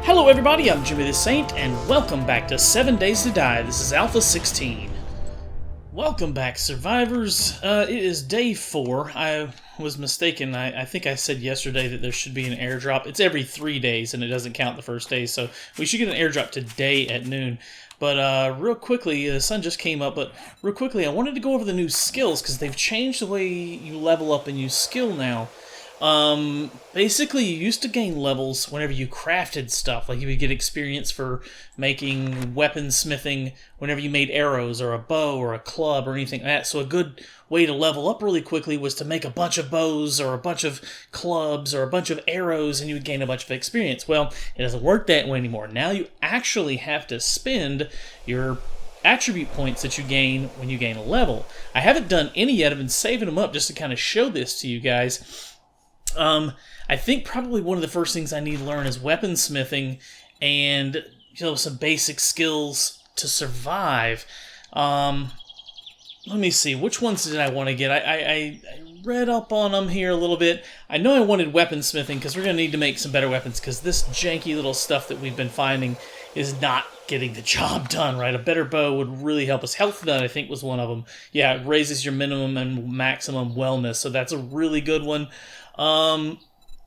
Hello everybody, I'm JimmyTheSaint, and welcome back to 7 Days to Die. This is Alpha 16. Welcome back, survivors. It is day 4. I was mistaken. I think I said yesterday that there should be an airdrop. It's every 3 days, and it doesn't count the first day, so we should get an airdrop today at noon. But real quickly, the sun just came up, but real quickly, I wanted to go over the new skills, because they've changed the way you level up and use skill now. Basically, you used to gain levels whenever you crafted stuff. Like, you would get experience for making weaponsmithing whenever you made arrows, or a bow, or a club, or anything like that. So a good way to level up really quickly was to make a bunch of bows, or a bunch of clubs, or a bunch of arrows, and you would gain a bunch of experience. Well, it doesn't work that way anymore. Now you actually have to spend your attribute points that you gain when you gain a level. I haven't done any yet. I've been saving them up just to kind of show this to you guys. I think probably one of the first things I need to learn is weaponsmithing and, some basic skills to survive. Let me see, which ones did I want to get? I read up on them here a little bit. I know I wanted weaponsmithing because we're going to need to make some better weapons because this janky little stuff that we've been finding is not getting the job done, right? A better bow would really help us. Health nut, I think, was one of them. Yeah, it raises your minimum and maximum wellness, so that's a really good one.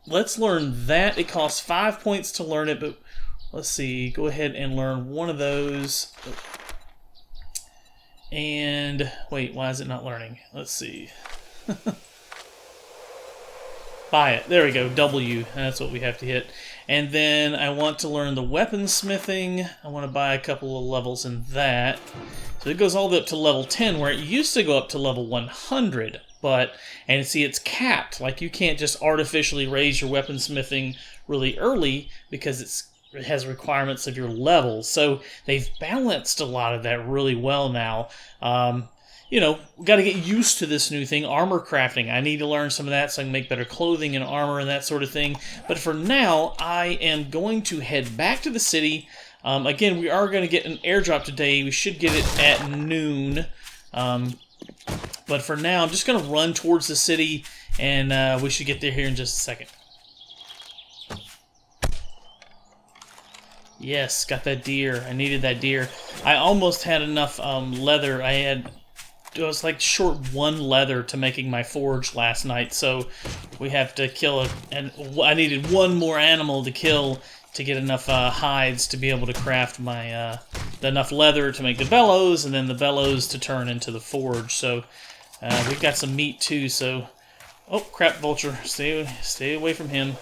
Let's learn that. It costs 5 points to learn it, but let's see. Go ahead and learn one of those. And wait, why is it not learning? Let's see. Buy it. There we go. W. That's what we have to hit. And then I want to learn the weaponsmithing. I want to buy a couple of levels in that. So it goes all the way up to level 10, where it used to go up to level 100. And see, it's capped. Like, you can't just artificially raise your weaponsmithing really early because it has requirements of your level. So they've balanced a lot of that really well now. We've got to get used to this new thing, armor crafting. I need to learn some of that so I can make better clothing and armor and that sort of thing. But for now, I am going to head back to the city. Again, we are going to get an airdrop today. We should get it at noon. But for now, I'm just going to run towards the city, and we should get there here in just a second. Yes, got that deer. I needed that deer. I almost had enough leather. It was like short 1 leather to making my forge last night, so we have to kill and I needed 1 more animal to kill to get enough hides to be able to craft my enough leather to make the bellows, and then the bellows to turn into the forge. So we've got some meat too. So, oh crap, vulture, stay away from him.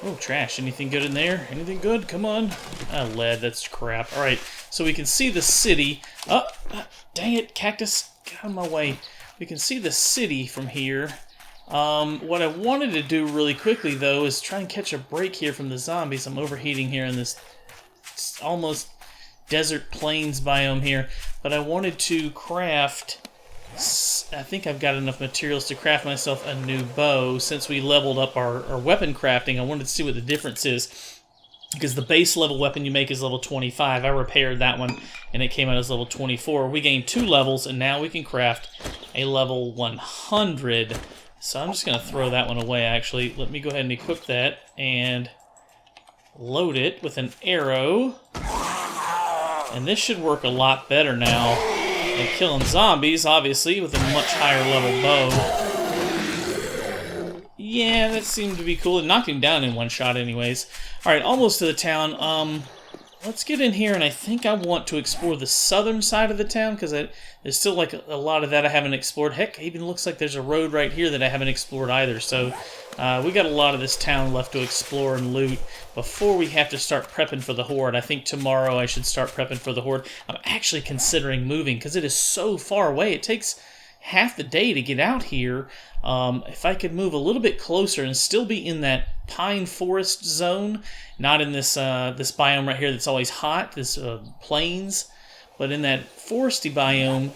Oh, trash. Anything good in there? Anything good? Come on. Lead. That's crap. All right. So we can see the city. Oh, dang it, cactus! Get out of my way. We can see the city from here. What I wanted to do really quickly, though, is try and catch a break here from the zombies. I'm overheating here in this almost desert plains biome here. But I wanted to craft... I think I've got enough materials to craft myself a new bow. Since we leveled up our weapon crafting, I wanted to see what the difference is. Because the base level weapon you make is level 25. I repaired that one, and it came out as level 24. We gained 2 levels, and now we can craft a level 100. So I'm just going to throw that one away, actually. Let me go ahead and equip that and load it with an arrow. And this should work a lot better now than killing zombies, obviously, with a much higher level bow. Yeah, that seemed to be cool. It knocked him down in 1 shot anyways. Alright, almost to the town. Let's get in here, and I think I want to explore the southern side of the town, because there's still like a lot of that I haven't explored. Heck, it even looks like there's a road right here that I haven't explored either. So we got a lot of this town left to explore and loot before we have to start prepping for the Horde. I think tomorrow I should start prepping for the Horde. I'm actually considering moving, because it is so far away. It takes half the day to get out here. If I could move a little bit closer and still be in that pine forest zone, not in this this biome right here that's always hot, this plains, but in that foresty biome,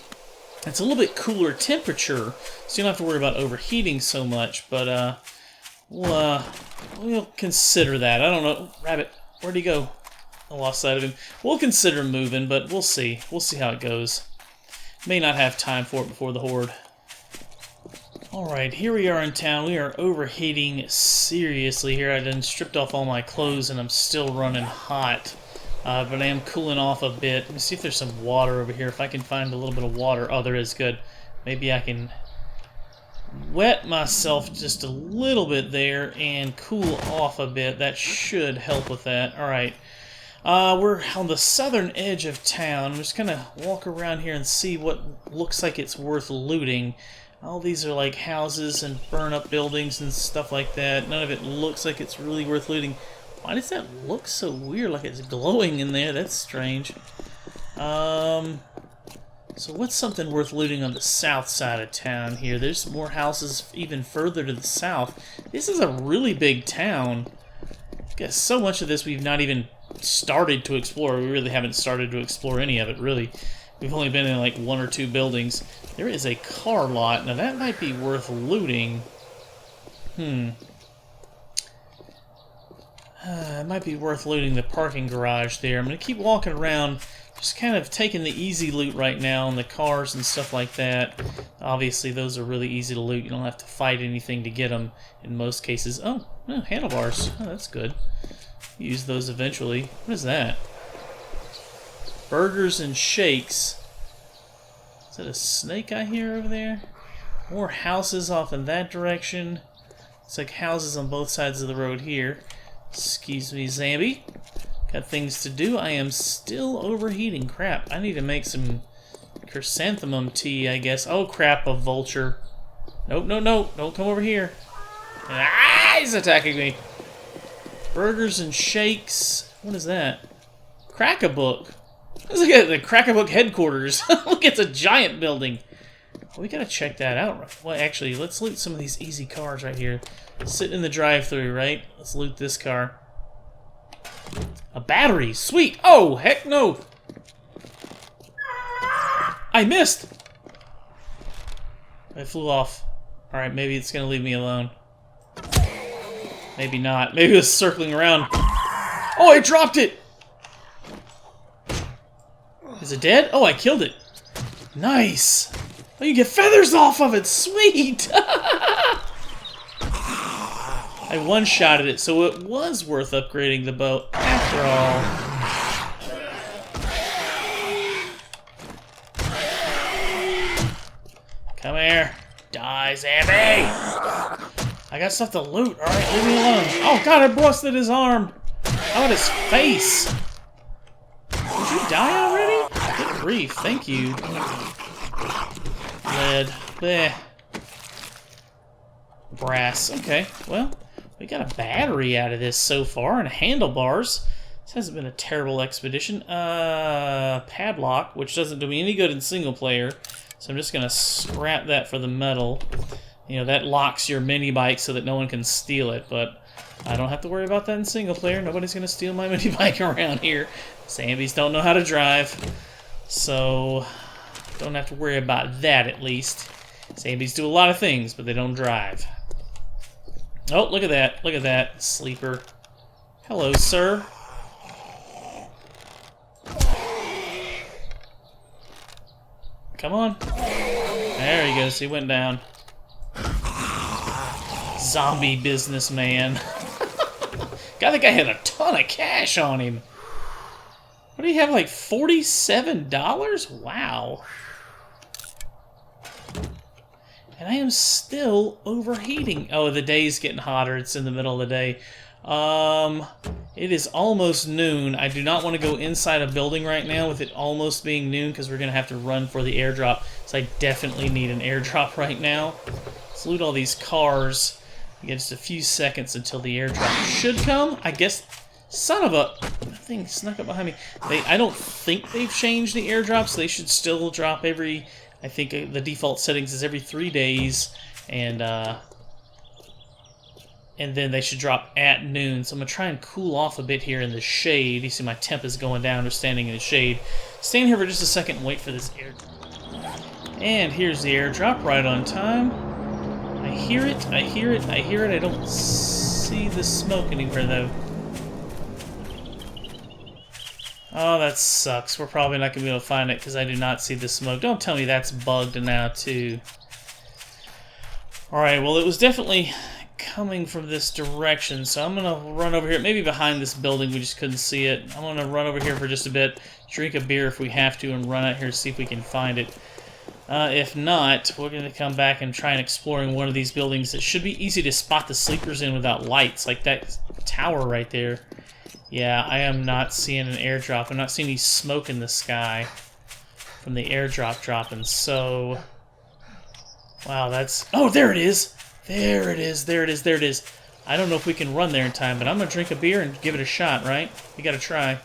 it's a little bit cooler temperature, so you don't have to worry about overheating so much. But we'll consider that. I don't know, rabbit, where'd he go? I lost sight of him. We'll consider moving, but we'll see. We'll see how it goes. May not have time for it before the Horde. Alright, here we are in town. We are overheating seriously here. I done stripped off all my clothes and I'm still running hot. But I am cooling off a bit. Let me see if there's some water over here. If I can find a little bit of water. Oh, there is. Good. Maybe I can wet myself just a little bit there and cool off a bit. That should help with that. Alright. We're on the southern edge of town. I'm just gonna walk around here and see what looks like it's worth looting. All these are like houses and burn-up buildings and stuff like that. None of it looks like it's really worth looting. Why does that look so weird, like it's glowing in there? That's strange. So what's something worth looting on the south side of town here? There's more houses even further to the south. This is a really big town. I guess so much of this we've not even started to explore. We really haven't started to explore any of it, really. We've only been in like one or two buildings. There is a car lot. Now that might be worth looting. It might be worth looting the parking garage there. I'm going to keep walking around, just kind of taking the easy loot right now on the cars and stuff like that. Obviously, those are really easy to loot. You don't have to fight anything to get them in most cases. Oh, handlebars. Oh, that's good. Use those eventually. What is that? Burgers and shakes. Is that a snake I hear over there? More houses off in that direction. It's like houses on both sides of the road here. Excuse me, Zambi. Got things to do. I am still overheating. Crap. I need to make some chrysanthemum tea, I guess. Oh, crap. A vulture. Nope, no, no. Don't come over here. Ah, he's attacking me. Burgers and shakes. What is that? Crack-a-book. Let's look at the Crack-a-book headquarters. Look, it's a giant building. Well, we gotta check that out. Well, actually, let's loot some of these easy cars right here. Sitting in the drive-thru, right? Let's loot this car. A battery. Sweet. Oh, heck no. I missed. I flew off. Alright, maybe it's gonna leave me alone. Maybe not. Maybe it was circling around. Oh, I dropped it! Is it dead? Oh, I killed it. Nice. Oh, you get feathers off of it. Sweet. I one-shotted it, so it was worth upgrading the boat after all. Come here. Die, Zambi. I got stuff to loot. Alright, leave me alone. Oh, God, I busted his arm. How about his face? Did you die already? Good grief, thank you. Lead. Bleh. Brass. Okay, well, we got a battery out of this so far, and handlebars. This hasn't been a terrible expedition. Padlock, which doesn't do me any good in single player, so I'm just gonna scrap that for the metal. You know, that locks your mini bike so that no one can steal it, but I don't have to worry about that in single player. Nobody's gonna steal my mini bike around here. Zombies don't know how to drive, so don't have to worry about that at least. Zombies do a lot of things, but they don't drive. Oh, look at that. Look at that. Sleeper. Hello, sir. Come on. There he goes. He went down. Zombie businessman. God, that guy had a ton of cash on him. What do you have, like $47? Wow. And I am still overheating. Oh, the day's getting hotter. It's in the middle of the day. It is almost noon. I do not want to go inside a building right now with it almost being noon because we're going to have to run for the airdrop. So I definitely need an airdrop right now. Let's loot all these cars. We get just a few seconds until the airdrop should come. I guess... Son of a... That thing snuck up behind me. I don't think they've changed the airdrops. They should still drop every... I think the default settings is every 3 days. And then they should drop at noon. So I'm going to try and cool off a bit here in the shade. You see my temp is going down. We're standing in the shade. Stand here for just a second and wait for this airdrop. And here's the airdrop right on time. I hear it. I hear it. I hear it. I don't see the smoke anywhere, though. Oh, that sucks. We're probably not going to be able to find it because I do not see the smoke. Don't tell me that's bugged now, too. Alright, well, it was definitely coming from this direction, so I'm gonna run over here, maybe behind this building, we just couldn't see it. I'm gonna run over here for just a bit, drink a beer if we have to, and run out here to see if we can find it. If not, we're gonna come back and try and exploring one of these buildings. It should be easy to spot the sleepers in without lights, like that tower right there. Yeah, I am not seeing an airdrop. I'm not seeing any smoke in the sky from the airdrop dropping, so... Wow, that's... Oh, there it is! There it is, there it is, there it is. I don't know if we can run there in time, but I'm gonna drink a beer and give it a shot, right? We gotta try.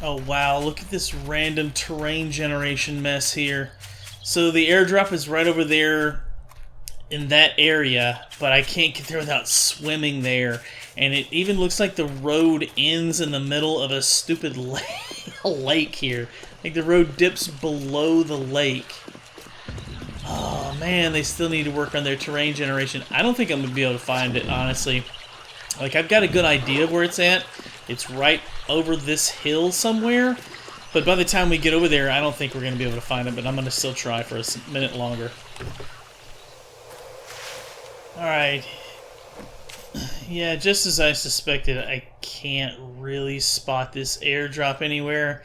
Oh, wow, look at this random terrain generation mess here. So the airdrop is right over there in that area, but I can't get there without swimming there. And it even looks like the road ends in the middle of a stupid lake here. Like the road dips below the lake. Oh man, they still need to work on their terrain generation. I don't think I'm going to be able to find it, honestly. Like, I've got a good idea of where it's at. It's right over this hill somewhere. But by the time we get over there, I don't think we're going to be able to find it, but I'm going to still try for a minute longer. Alright. Yeah, just as I suspected, I can't really spot this airdrop anywhere.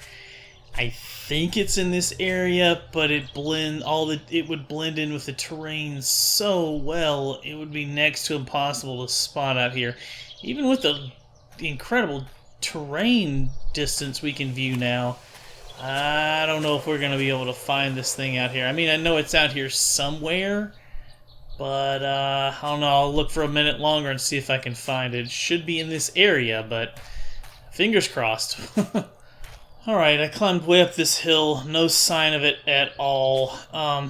I think it's in this area, but it would blend in with the terrain so well, it would be next to impossible to spot out here. Even with the incredible terrain distance we can view now, I don't know if we're going to be able to find this thing out here. I mean, I know it's out here somewhere, but I don't know, I'll look for a minute longer and see if I can find it. It should be in this area, but fingers crossed. Alright, I climbed way up this hill, no sign of it at all.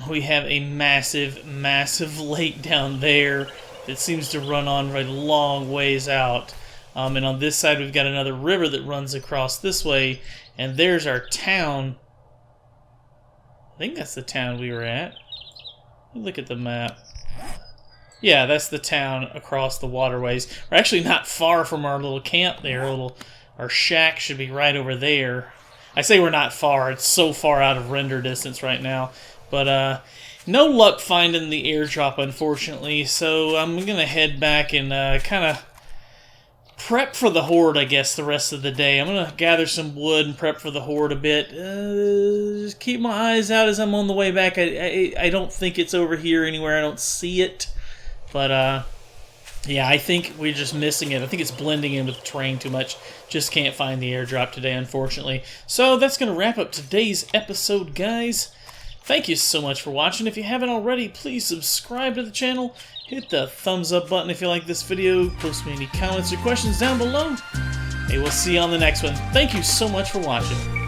We have a massive, massive lake down there that seems to run on a long ways out. And on this side we've got another river that runs across this way, and there's our town. I think that's the town we were at. Let me look at the map. Yeah, that's the town across the waterways. We're actually not far from our little camp there. Our shack should be right over there. I say we're not far. It's so far out of render distance right now. But no luck finding the airdrop, unfortunately. So I'm going to head back and kind of prep for the horde, I guess, the rest of the day. I'm going to gather some wood and prep for the horde a bit. Just keep my eyes out as I'm on the way back. I don't think it's over here anywhere. I don't see it. But yeah, I think we're just missing it. I think it's blending in with the terrain too much. Just can't find the airdrop today, unfortunately. So that's going to wrap up today's episode, guys. Thank you so much for watching. If you haven't already, please subscribe to the channel. Hit the thumbs up button if you like this video. Post me any comments or questions down below. Hey, we'll see you on the next one. Thank you so much for watching.